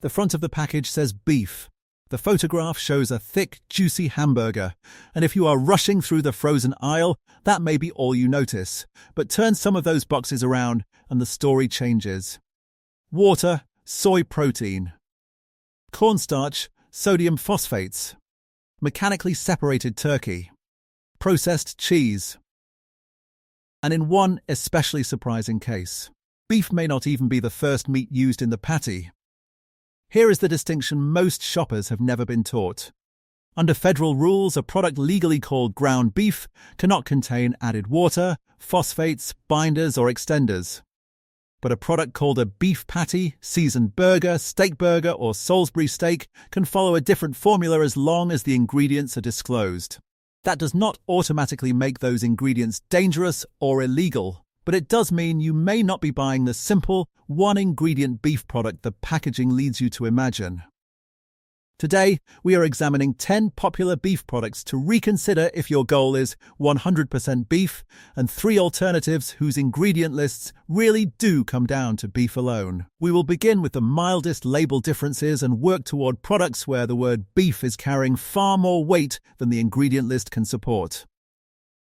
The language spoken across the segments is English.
The front of the package says beef. The photograph shows a thick, juicy hamburger, and if you are rushing through the frozen aisle, that may be all you notice. But turn some of those boxes around and the story changes. Water, soy protein. Cornstarch, sodium phosphates. Mechanically separated turkey. Processed cheese. And in one especially surprising case, beef may not even be the first meat used in the patty. Here is the distinction most shoppers have never been taught. Under federal rules, a product legally called ground beef cannot contain added water, phosphates, binders, or extenders. But a product called a beef patty, seasoned burger, steak burger, or Salisbury steak can follow a different formula as long as the ingredients are disclosed. That does not automatically make those ingredients dangerous or illegal, but it does mean you may not be buying the simple, one-ingredient beef product the packaging leads you to imagine. Today, we are examining 10 popular beef products to reconsider if your goal is 100% beef, and 3 alternatives whose ingredient lists really do come down to beef alone. We will begin with the mildest label differences and work toward products where the word beef is carrying far more weight than the ingredient list can support.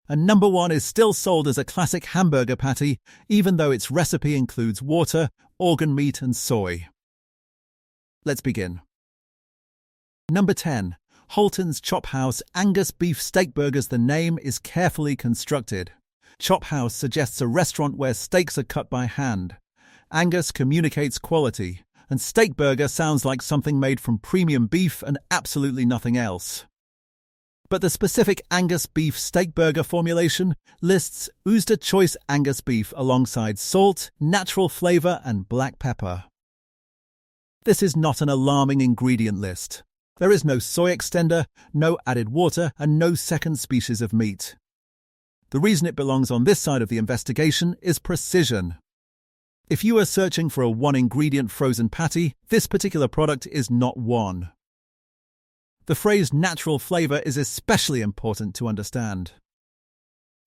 And number 1 is still sold as a classic hamburger patty, even though its recipe includes water, organ meat, and soy. Let's begin. Number 10. Holton's Chop House Angus Beef Steak Burgers. The name is carefully constructed. Chop House suggests a restaurant where steaks are cut by hand. Angus communicates quality, and steak burger sounds like something made from premium beef and absolutely nothing else. But the specific Angus beef steak burger formulation lists USDA choice Angus beef alongside salt, natural flavor, and black pepper. This is not an alarming ingredient list. There is no soy extender, no added water, and no second species of meat. The reason it belongs on this side of the investigation is precision. If you are searching for a one-ingredient frozen patty, this particular product is not one. The phrase natural flavor is especially important to understand.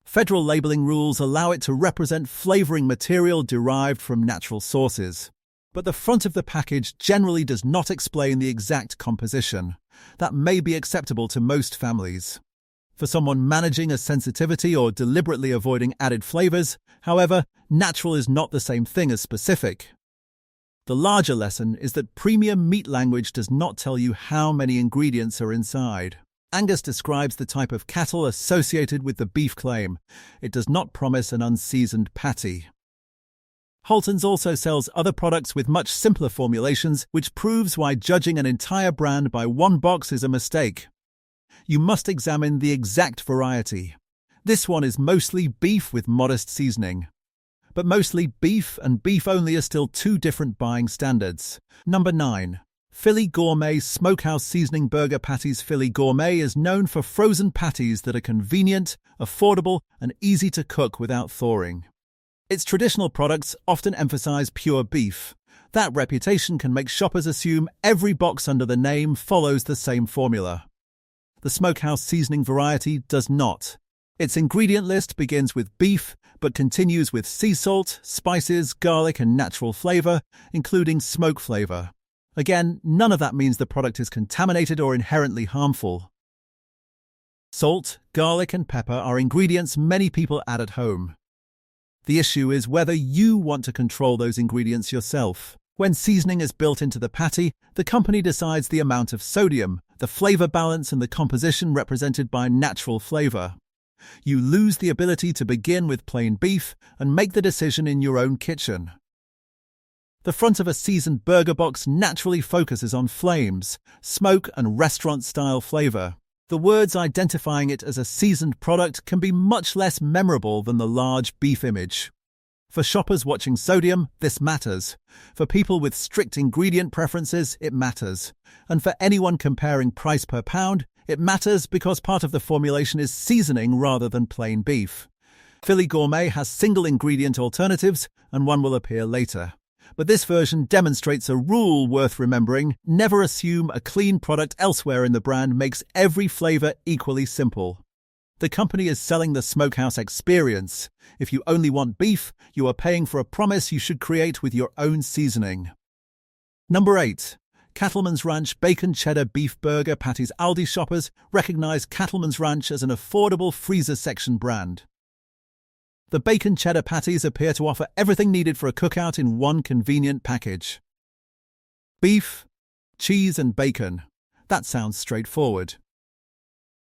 Federal labeling rules allow it to represent flavoring material derived from natural sources. But the front of the package generally does not explain the exact composition. That may be acceptable to most families. For someone managing a sensitivity or deliberately avoiding added flavors, however, natural is not the same thing as specific. The larger lesson is that premium meat language does not tell you how many ingredients are inside. Angus describes the type of cattle associated with the beef claim. It does not promise an unseasoned patty. Holton's also sells other products with much simpler formulations, which proves why judging an entire brand by one box is a mistake. You must examine the exact variety. This one is mostly beef with modest seasoning. But mostly beef and beef only are still 2 different buying standards. Number 9. Philly Gourmet Smokehouse Seasoning Burger Patties. Philly Gourmet is known for frozen patties that are convenient, affordable, and easy to cook without thawing. Its traditional products often emphasize pure beef. That reputation can make shoppers assume every box under the name follows the same formula. The smokehouse seasoning variety does not. Its ingredient list begins with beef, but continues with sea salt, spices, garlic, and natural flavor, including smoke flavor. Again, none of that means the product is contaminated or inherently harmful. Salt, garlic, and pepper are ingredients many people add at home. The issue is whether you want to control those ingredients yourself. When seasoning is built into the patty, the company decides the amount of sodium, the flavor balance, and the composition represented by natural flavor. You lose the ability to begin with plain beef and make the decision in your own kitchen. The front of a seasoned burger box naturally focuses on flames, smoke, and restaurant-style flavor. The words identifying it as a seasoned product can be much less memorable than the large beef image. For shoppers watching sodium, this matters. For people with strict ingredient preferences, it matters. And for anyone comparing price per pound, it matters because part of the formulation is seasoning rather than plain beef. Philly Gourmet has single-ingredient alternatives, and one will appear later. But this version demonstrates a rule worth remembering: never assume a clean product elsewhere in the brand makes every flavor equally simple. The company is selling the smokehouse experience. If you only want beef, you are paying for a promise you should create with your own seasoning. Number 8. Cattleman's Ranch Bacon Cheddar Beef Burger Patties. Aldi shoppers recognize Cattleman's Ranch as an affordable freezer section brand. The bacon cheddar patties appear to offer everything needed for a cookout in one convenient package. Beef, cheese and bacon. That sounds straightforward.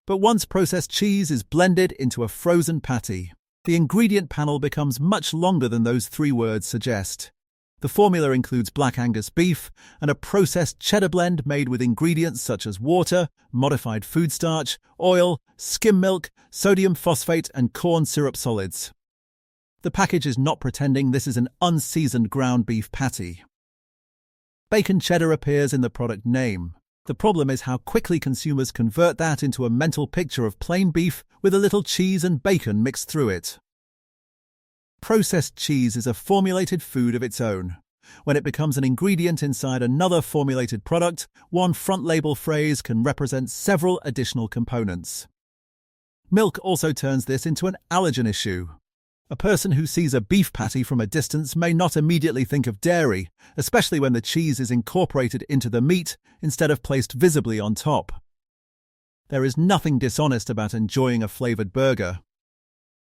But once processed cheese is blended into a frozen patty, the ingredient panel becomes much longer than those 3 words suggest. The formula includes black Angus beef and a processed cheddar blend made with ingredients such as water, modified food starch, oil, skim milk, sodium phosphate and corn syrup solids. The package is not pretending this is an unseasoned ground beef patty. Bacon cheddar appears in the product name. The problem is how quickly consumers convert that into a mental picture of plain beef with a little cheese and bacon mixed through it. Processed cheese is a formulated food of its own. When it becomes an ingredient inside another formulated product, one front label phrase can represent several additional components. Milk also turns this into an allergen issue. A person who sees a beef patty from a distance may not immediately think of dairy, especially when the cheese is incorporated into the meat instead of placed visibly on top. There is nothing dishonest about enjoying a flavored burger.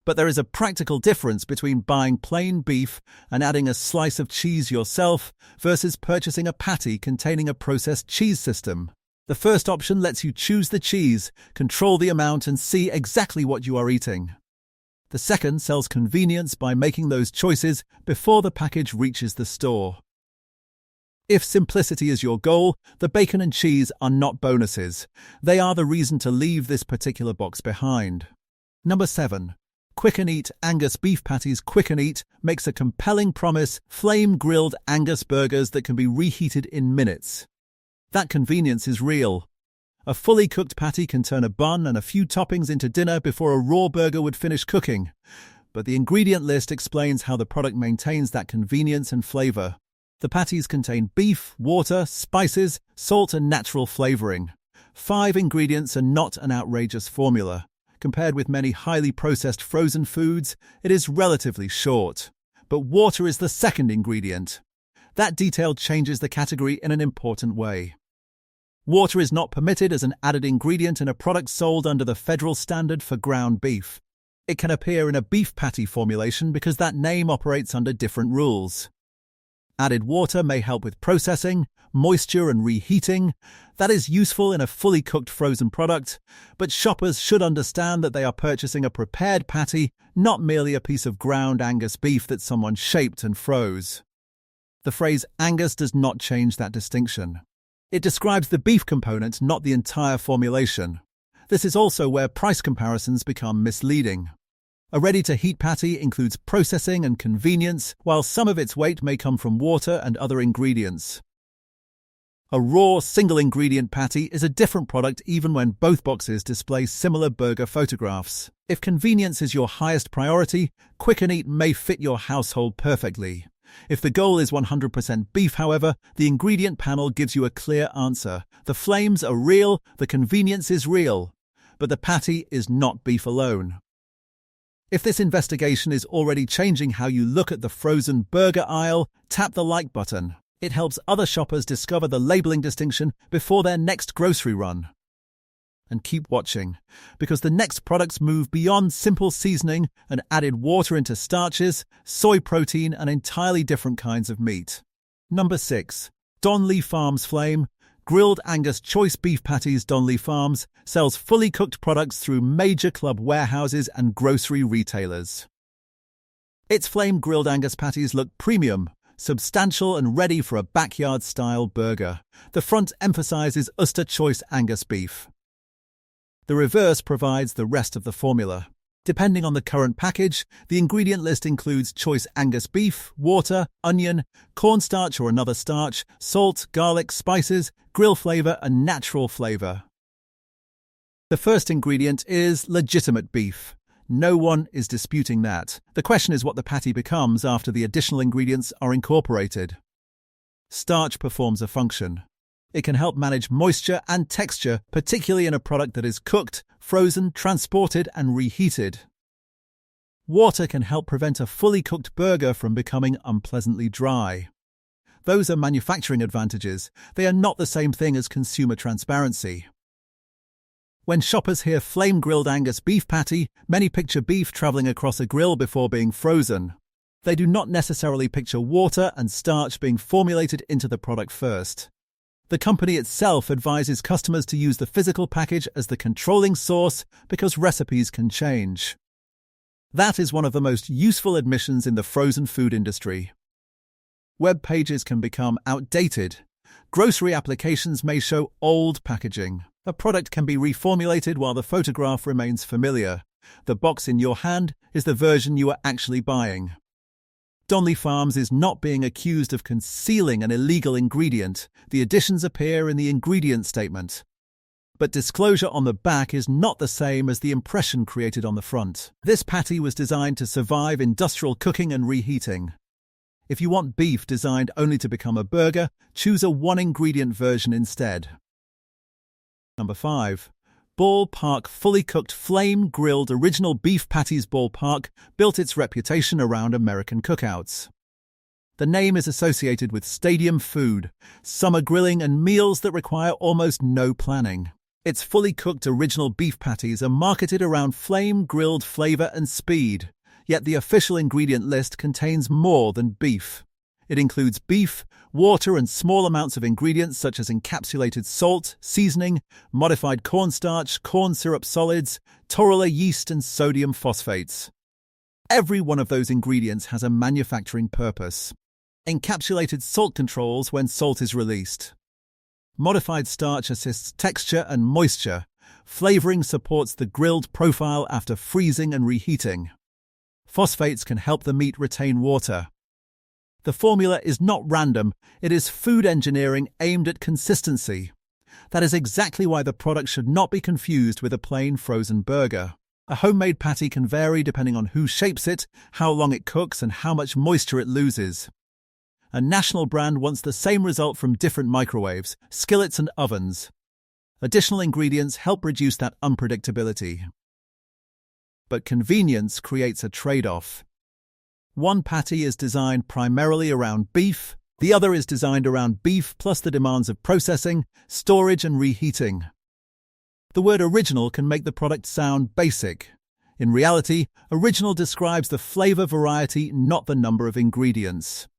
But there is a practical difference between buying plain beef and adding a slice of cheese yourself versus purchasing a patty containing a processed cheese system. The first option lets you choose the cheese, control the amount and see exactly what you are eating. The second sells convenience by making those choices before the package reaches the store. If simplicity is your goal, the bacon and cheese are not bonuses. They are the reason to leave this particular box behind. Number 7. Quick and Eat Angus Beef Patties. Quick and Eat makes a compelling promise: flame-grilled Angus burgers that can be reheated in minutes. That convenience is real. A fully cooked patty can turn a bun and a few toppings into dinner before a raw burger would finish cooking. But the ingredient list explains how the product maintains that convenience and flavor. The patties contain beef, water, spices, salt and natural flavoring. 5 ingredients are not an outrageous formula. Compared with many highly processed frozen foods, it is relatively short. But water is the second ingredient. That detail changes the category in an important way. Water is not permitted as an added ingredient in a product sold under the federal standard for ground beef. It can appear in a beef patty formulation because that name operates under different rules. Added water may help with processing, moisture and reheating. That is useful in a fully cooked frozen product, but shoppers should understand that they are purchasing a prepared patty, not merely a piece of ground Angus beef that someone shaped and froze. The phrase Angus does not change that distinction. It describes the beef component, not the entire formulation. This is also where price comparisons become misleading. A ready-to-heat patty includes processing and convenience, while some of its weight may come from water and other ingredients. A raw, single-ingredient patty is a different product even when both boxes display similar burger photographs. If convenience is your highest priority, Quick and Eat may fit your household perfectly. If the goal is 100% beef, however, the ingredient panel gives you a clear answer. The flames are real, the convenience is real, but the patty is not beef alone. If this investigation is already changing how you look at the frozen burger aisle, tap the like button. It helps other shoppers discover the labeling distinction before their next grocery run. And keep watching, because the next products move beyond simple seasoning and added water into starches, soy protein, and entirely different kinds of meat. Number 6. Donley Farms Flame Grilled Angus Choice Beef Patties. Donley Farms sells fully cooked products through major club warehouses and grocery retailers. Its flame-grilled Angus patties look premium, substantial and ready for a backyard-style burger. The front emphasizes Ulster Choice Angus beef. The reverse provides the rest of the formula. Depending on the current package, the ingredient list includes choice Angus beef, water, onion, cornstarch or another starch, salt, garlic, spices, grill flavor, and natural flavor. The first ingredient is legitimate beef. No one is disputing that. The question is what the patty becomes after the additional ingredients are incorporated. Starch performs a function. It can help manage moisture and texture, particularly in a product that is cooked, frozen, transported, and reheated. Water can help prevent a fully cooked burger from becoming unpleasantly dry. Those are manufacturing advantages. They are not the same thing as consumer transparency. When shoppers hear flame-grilled Angus beef patty, many picture beef traveling across a grill before being frozen. They do not necessarily picture water and starch being formulated into the product first. The company itself advises customers to use the physical package as the controlling source because recipes can change. That is one of the most useful admissions in the frozen food industry. Web pages can become outdated. Grocery applications may show old packaging. A product can be reformulated while the photograph remains familiar. The box in your hand is the version you are actually buying. Donley Farms is not being accused of concealing an illegal ingredient. The additions appear in the ingredient statement. But disclosure on the back is not the same as the impression created on the front. This patty was designed to survive industrial cooking and reheating. If you want beef designed only to become a burger, choose a one-ingredient version instead. Number 5. Ballpark Fully Cooked Flame-Grilled Original Beef Patties. Ballpark built its reputation around American cookouts. The name is associated with stadium food, summer grilling, and meals that require almost no planning. Its fully cooked original beef patties are marketed around flame-grilled flavor and speed, yet the official ingredient list contains more than beef. It includes beef, water, and small amounts of ingredients such as encapsulated salt, seasoning, modified cornstarch, corn syrup solids, torula yeast, and sodium phosphates. Every one of those ingredients has a manufacturing purpose. Encapsulated salt controls when salt is released. Modified starch assists texture and moisture. Flavoring supports the grilled profile after freezing and reheating. Phosphates can help the meat retain water. The formula is not random, it is food engineering aimed at consistency. That is exactly why the product should not be confused with a plain frozen burger. A homemade patty can vary depending on who shapes it, how long it cooks, and how much moisture it loses. A national brand wants the same result from different microwaves, skillets, and ovens. Additional ingredients help reduce that unpredictability. But convenience creates a trade-off. One patty is designed primarily around beef, the other is designed around beef plus the demands of processing, storage, and reheating. The word original can make the product sound basic. In reality, original describes the flavor variety, not the number of ingredients.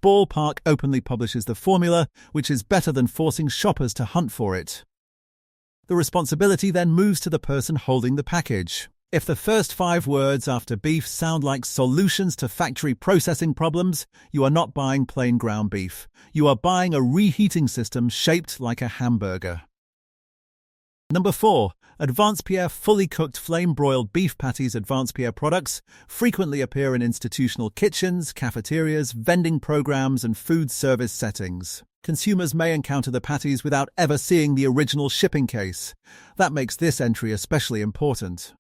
Ballpark openly publishes the formula, which is better than forcing shoppers to hunt for it. The responsibility then moves to the person holding the package. If the first 5 words after beef sound like solutions to factory processing problems, you are not buying plain ground beef. You are buying a reheating system shaped like a hamburger. Number 4. Advanced Pierre Fully Cooked Flame-Broiled Beef Patties. Advanced Pierre products frequently appear in institutional kitchens, cafeterias, vending programs, and food service settings. Consumers may encounter the patties without ever seeing the original shipping case. That makes this entry especially important.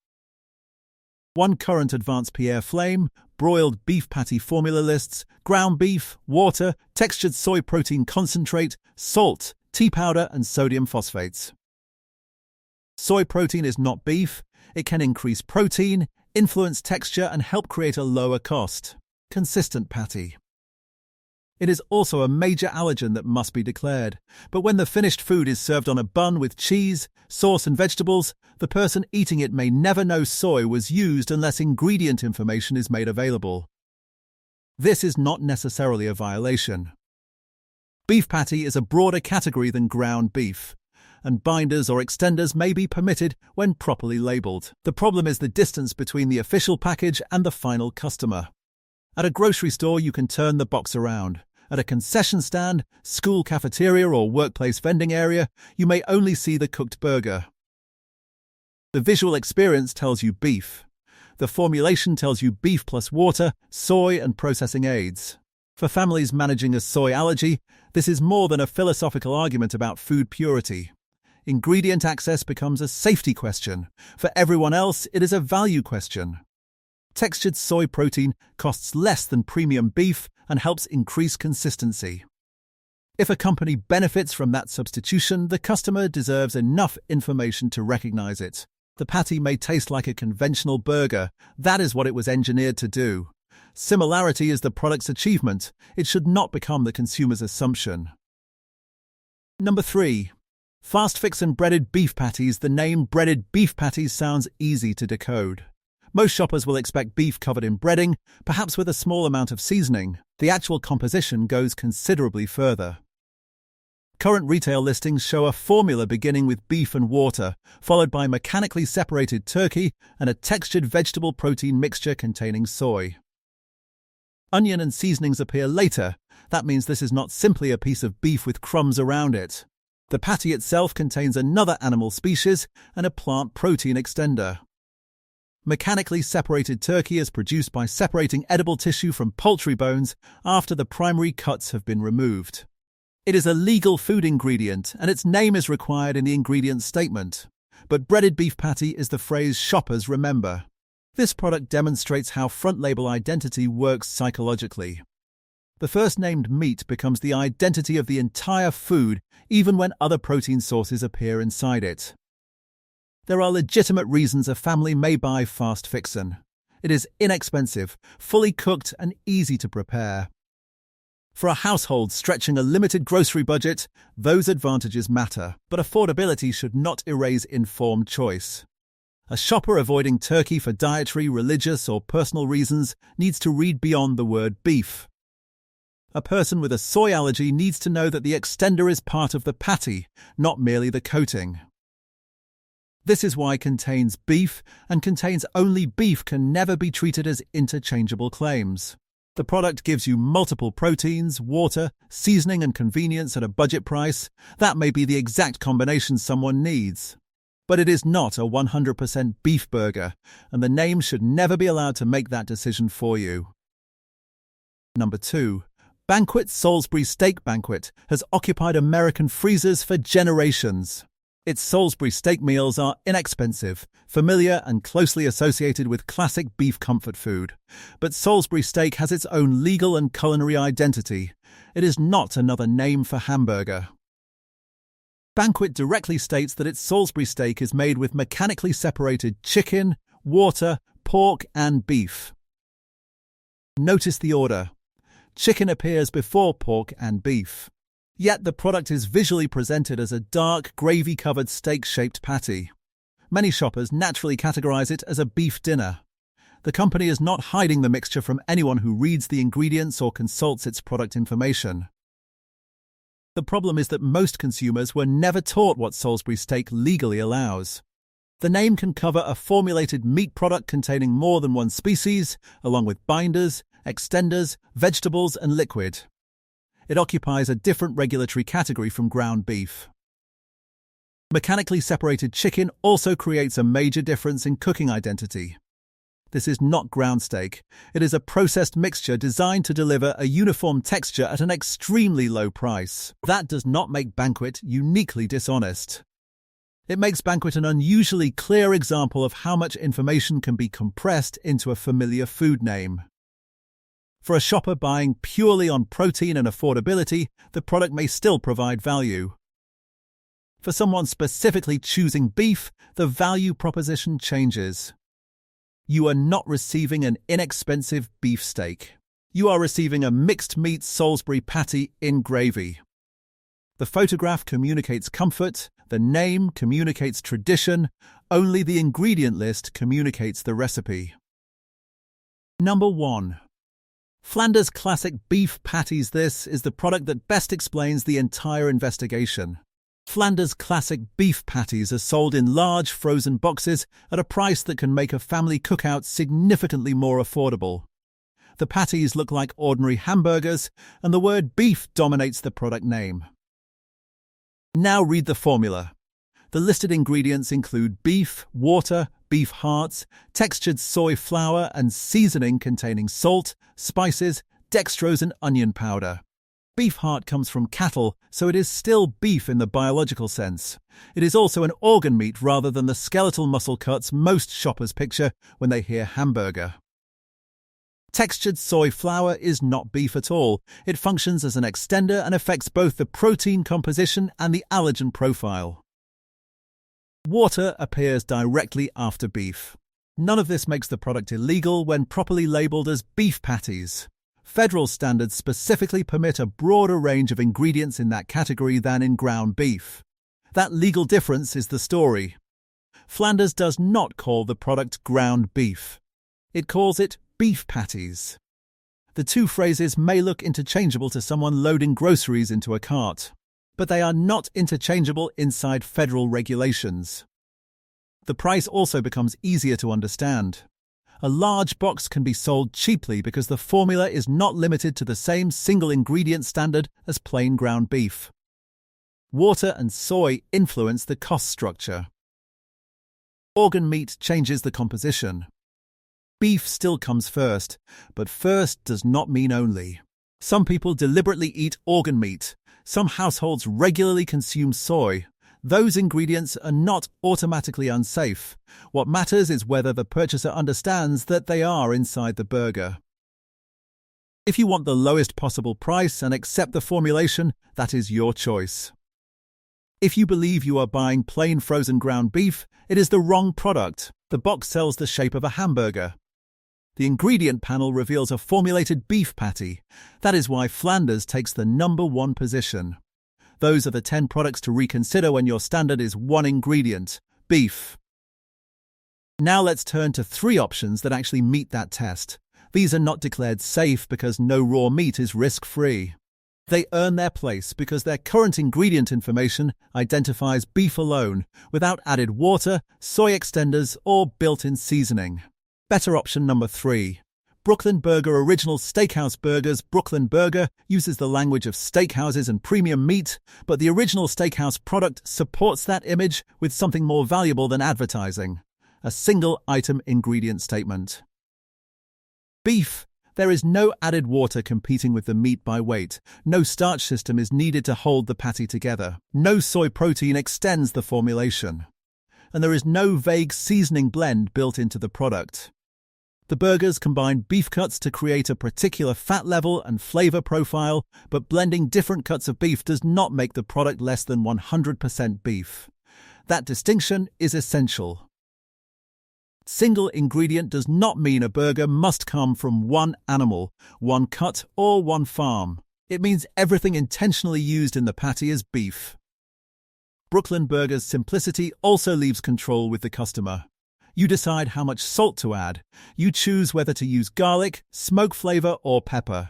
One current Advanced Pierre Flame broiled beef patty formula lists ground beef, water, textured soy protein concentrate, salt, tea powder, and sodium phosphates. Soy protein is not beef. It can increase protein, influence texture, and help create a lower cost, consistent patty. It is also a major allergen that must be declared, but when the finished food is served on a bun with cheese, sauce, and vegetables, the person eating it may never know soy was used unless ingredient information is made available. This is not necessarily a violation. Beef patty is a broader category than ground beef, and binders or extenders may be permitted when properly labeled. The problem is the distance between the official package and the final customer. At a grocery store, you can turn the box around. At a concession stand, school cafeteria, or workplace vending area, you may only see the cooked burger. The visual experience tells you beef. The formulation tells you beef plus water, soy, and processing aids. For families managing a soy allergy, this is more than a philosophical argument about food purity. Ingredient access becomes a safety question. For everyone else, it is a value question. Textured soy protein costs less than premium beef and helps increase consistency. If a company benefits from that substitution, the customer deserves enough information to recognize it. The patty may taste like a conventional burger. That is what it was engineered to do. Similarity is the product's achievement. It should not become the consumer's assumption. Number 3. Fast fix and breaded beef patties. The name breaded beef patties sounds easy to decode. Most shoppers will expect beef covered in breading, perhaps with a small amount of seasoning. The actual composition goes considerably further. Current retail listings show a formula beginning with beef and water, followed by mechanically separated turkey and a textured vegetable protein mixture containing soy. Onion and seasonings appear later. That means this is not simply a piece of beef with crumbs around it. The patty itself contains another animal species and a plant protein extender. Mechanically separated turkey is produced by separating edible tissue from poultry bones after the primary cuts have been removed. It is a legal food ingredient, and its name is required in the ingredient statement. But breaded beef patty is the phrase shoppers remember. This product demonstrates how front label identity works psychologically. The first named meat becomes the identity of the entire food, even when other protein sources appear inside it. There are legitimate reasons a family may buy fast fixin'. It is inexpensive, fully cooked, and easy to prepare. For a household stretching a limited grocery budget, those advantages matter, but affordability should not erase informed choice. A shopper avoiding turkey for dietary, religious, or personal reasons needs to read beyond the word beef. A person with a soy allergy needs to know that the extender is part of the patty, not merely the coating. This is why contains beef and contains only beef can never be treated as interchangeable claims. The product gives you multiple proteins, water, seasoning, and convenience at a budget price. That may be the exact combination someone needs. But it is not a 100% beef burger, and the name should never be allowed to make that decision for you. Number 2. Banquet. Salisbury steak banquet has occupied American freezers for generations. Its Salisbury steak meals are inexpensive, familiar, and closely associated with classic beef comfort food. But Salisbury steak has its own legal and culinary identity. It is not another name for hamburger. Banquet directly states that its Salisbury steak is made with mechanically separated chicken, water, pork, and beef. Notice the order. Chicken appears before pork and beef. Yet the product is visually presented as a dark, gravy-covered steak-shaped patty. Many shoppers naturally categorize it as a beef dinner. The company is not hiding the mixture from anyone who reads the ingredients or consults its product information. The problem is that most consumers were never taught what Salisbury steak legally allows. The name can cover a formulated meat product containing more than one species, along with binders, extenders, vegetables, and liquid. It occupies a different regulatory category from ground beef. Mechanically separated chicken also creates a major difference in cooking identity. This is not ground steak. It is a processed mixture designed to deliver a uniform texture at an extremely low price. That does not make Banquet uniquely dishonest. It makes Banquet an unusually clear example of how much information can be compressed into a familiar food name. For a shopper buying purely on protein and affordability, the product may still provide value. For someone specifically choosing beef, the value proposition changes. You are not receiving an inexpensive beef steak. You are receiving a mixed meat Salisbury patty in gravy. The photograph communicates comfort, the name communicates tradition, only the ingredient list communicates the recipe. Number 1. Flanders Classic Beef Patties. This is the product that best explains the entire investigation. Flanders Classic Beef Patties are sold in large frozen boxes at a price that can make a family cookout significantly more affordable. The patties look like ordinary hamburgers, and the word beef dominates the product name. Now read the formula. The listed ingredients include beef, water, beef hearts, textured soy flour, and seasoning containing salt, spices, dextrose, and onion powder. Beef heart comes from cattle, so it is still beef in the biological sense. It is also an organ meat rather than the skeletal muscle cuts most shoppers picture when they hear hamburger. Textured soy flour is not beef at all. It functions as an extender and affects both the protein composition and the allergen profile. Water appears directly after beef. None of this makes the product illegal when properly labeled as beef patties. Federal standards specifically permit a broader range of ingredients in that category than in ground beef. That legal difference is the story. Flanders does not call the product ground beef. It calls it beef patties. The two phrases may look interchangeable to someone loading groceries into a cart, but they are not interchangeable inside federal regulations. The price also becomes easier to understand. A large box can be sold cheaply because the formula is not limited to the same single ingredient standard as plain ground beef. Water and soy influence the cost structure. Organ meat changes the composition. Beef still comes first, but first does not mean only. Some people deliberately eat organ meat. Some households regularly consume soy. Those ingredients are not automatically unsafe. What matters is whether the purchaser understands that they are inside the burger. If you want the lowest possible price and accept the formulation, that is your choice. If you believe you are buying plain frozen ground beef, it is the wrong product. The box sells the shape of a hamburger. The ingredient panel reveals a formulated beef patty. That is why Flanders takes the #1 position. Those are the 10 products to reconsider when your standard is one ingredient, beef. Now let's turn to 3 options that actually meet that test. These are not declared safe because no raw meat is risk-free. They earn their place because their current ingredient information identifies beef alone, without added water, soy extenders, or built-in seasoning. Better option number 3. Brooklyn Burger Original Steakhouse Burgers. Brooklyn Burger uses the language of steakhouses and premium meat, but the original steakhouse product supports that image with something more valuable than advertising: a single-item ingredient statement. Beef. There is no added water competing with the meat by weight. No starch system is needed to hold the patty together. No soy protein extends the formulation. And there is no vague seasoning blend built into the product. The burgers combine beef cuts to create a particular fat level and flavor profile, but blending different cuts of beef does not make the product less than 100% beef. That distinction is essential. Single ingredient does not mean a burger must come from one animal, one cut, or one farm. It means everything intentionally used in the patty is beef. Brooklyn Burger's simplicity also leaves control with the customer. You decide how much salt to add. You choose whether to use garlic, smoke flavor, or pepper.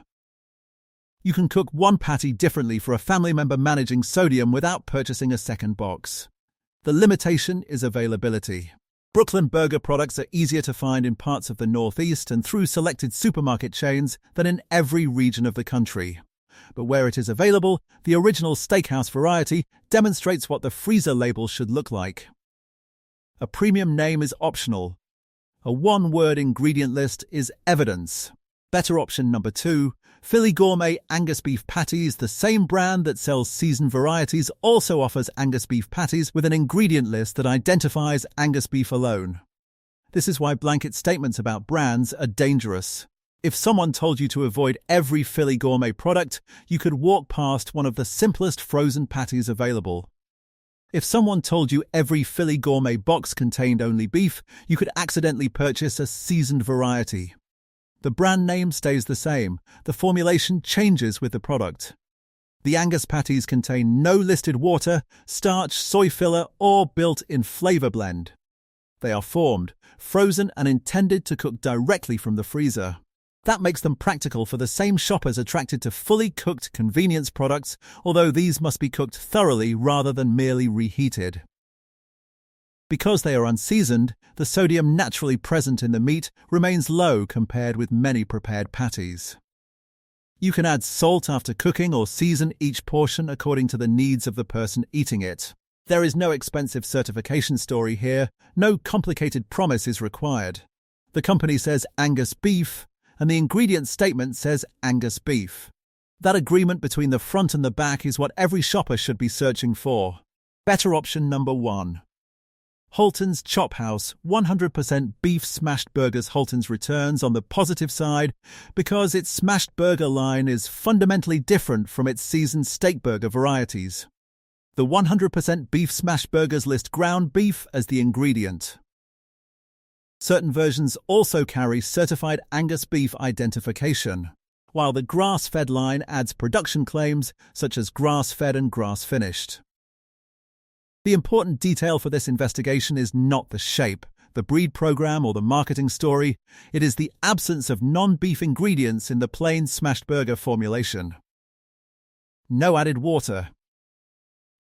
You can cook one patty differently for a family member managing sodium without purchasing a second box. The limitation is availability. Brooklyn Burger products are easier to find in parts of the Northeast and through selected supermarket chains than in every region of the country. But where it is available, the original steakhouse variety demonstrates what the freezer label should look like. A premium name is optional. A one-word ingredient list is evidence. Better option number 2, Philly Gourmet Angus Beef Patties. The same brand that sells seasoned varieties also offers Angus beef patties with an ingredient list that identifies Angus beef alone. This is why blanket statements about brands are dangerous. If someone told you to avoid every Philly Gourmet product, you could walk past one of the simplest frozen patties available. If someone told you every Philly Gourmet box contained only beef, you could accidentally purchase a seasoned variety. The brand name stays the same. The formulation changes with the product. The Angus patties contain no listed water, starch, soy filler, or built-in flavor blend. They are formed, frozen, and intended to cook directly from the freezer. That makes them practical for the same shoppers attracted to fully cooked convenience products, although these must be cooked thoroughly rather than merely reheated. Because they are unseasoned, the sodium naturally present in the meat remains low compared with many prepared patties. You can add salt after cooking or season each portion according to the needs of the person eating it. There is no expensive certification story here. No complicated promise is required. The company says Angus beef, and the ingredient statement says Angus beef. That agreement between the front and the back is what every shopper should be searching for. Better option number 1. Holton's Chop House 100% beef smashed burgers. Holton's returns on the positive side because its smashed burger line is fundamentally different from its seasoned steak burger varieties. The 100% beef smashed burgers list ground beef as the ingredient. Certain versions also carry certified Angus beef identification, while the grass-fed line adds production claims such as grass-fed and grass-finished. The important detail for this investigation is not the shape, the breed program, or the marketing story. It is the absence of non-beef ingredients in the plain smashed burger formulation. No added water.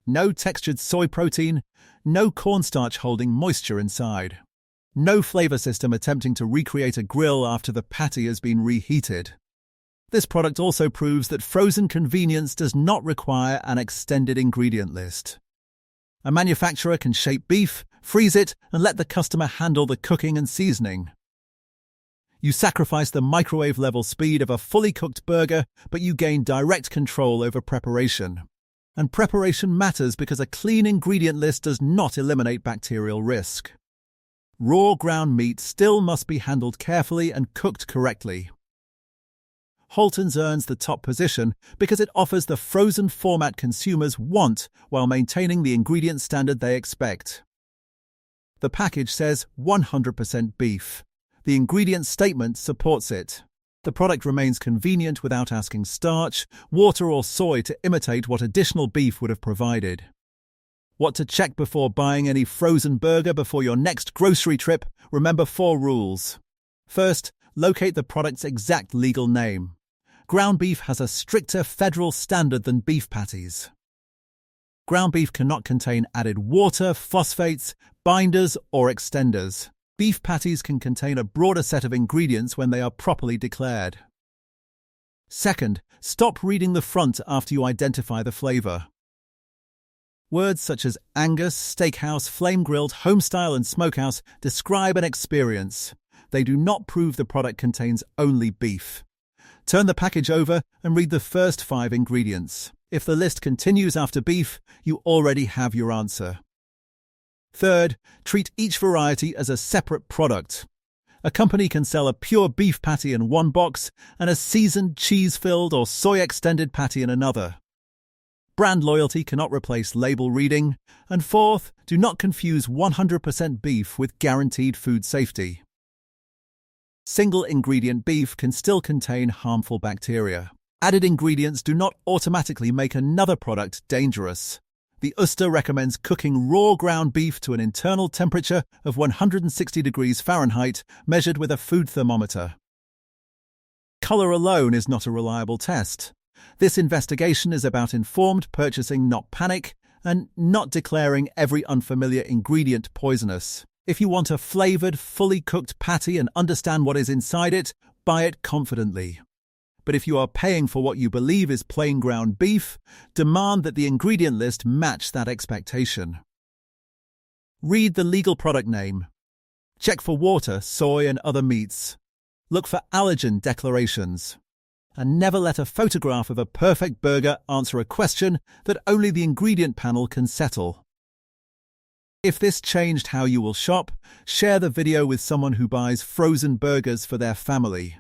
No textured soy protein. No cornstarch holding moisture inside. No flavor system attempting to recreate a grill after the patty has been reheated. This product also proves that frozen convenience does not require an extended ingredient list. A manufacturer can shape beef, freeze it, and let the customer handle the cooking and seasoning. You sacrifice the microwave-level speed of a fully cooked burger, but you gain direct control over preparation. And preparation matters because a clean ingredient list does not eliminate bacterial risk. Raw ground meat still must be handled carefully and cooked correctly. Halton's earns the top position because it offers the frozen format consumers want while maintaining the ingredient standard they expect. The package says 100% beef. The ingredient statement supports it. The product remains convenient without asking starch, water or soy to imitate what additional beef would have provided. What to check before buying any frozen burger before your next grocery trip? Remember 4 rules. First, locate the product's exact legal name. Ground beef has a stricter federal standard than beef patties. Ground beef cannot contain added water, phosphates, binders, or extenders. Beef patties can contain a broader set of ingredients when they are properly declared. Second, stop reading the front after you identify the flavor. Words such as Angus, steakhouse, flame-grilled, homestyle, and smokehouse describe an experience. They do not prove the product contains only beef. Turn the package over and read the first 5 ingredients. If the list continues after beef, you already have your answer. Third, treat each variety as a separate product. A company can sell a pure beef patty in one box and a seasoned, cheese-filled or soy-extended patty in another. Brand loyalty cannot replace label reading. And fourth, do not confuse 100% beef with guaranteed food safety. Single-ingredient beef can still contain harmful bacteria. Added ingredients do not automatically make another product dangerous. The USDA recommends cooking raw ground beef to an internal temperature of 160 degrees Fahrenheit, measured with a food thermometer. Color alone is not a reliable test. This investigation is about informed purchasing, not panic, and not declaring every unfamiliar ingredient poisonous. If you want a flavored, fully cooked patty and understand what is inside it, buy it confidently. But if you are paying for what you believe is plain ground beef, demand that the ingredient list match that expectation. Read the legal product name. Check for water, soy, and other meats. Look for allergen declarations. And never let a photograph of a perfect burger answer a question that only the ingredient panel can settle. If this changed how you will shop, share the video with someone who buys frozen burgers for their family.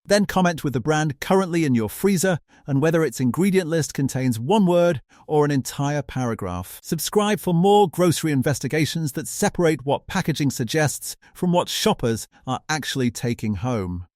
Then comment with the brand currently in your freezer and whether its ingredient list contains one word or an entire paragraph. Subscribe for more grocery investigations that separate what packaging suggests from what shoppers are actually taking home.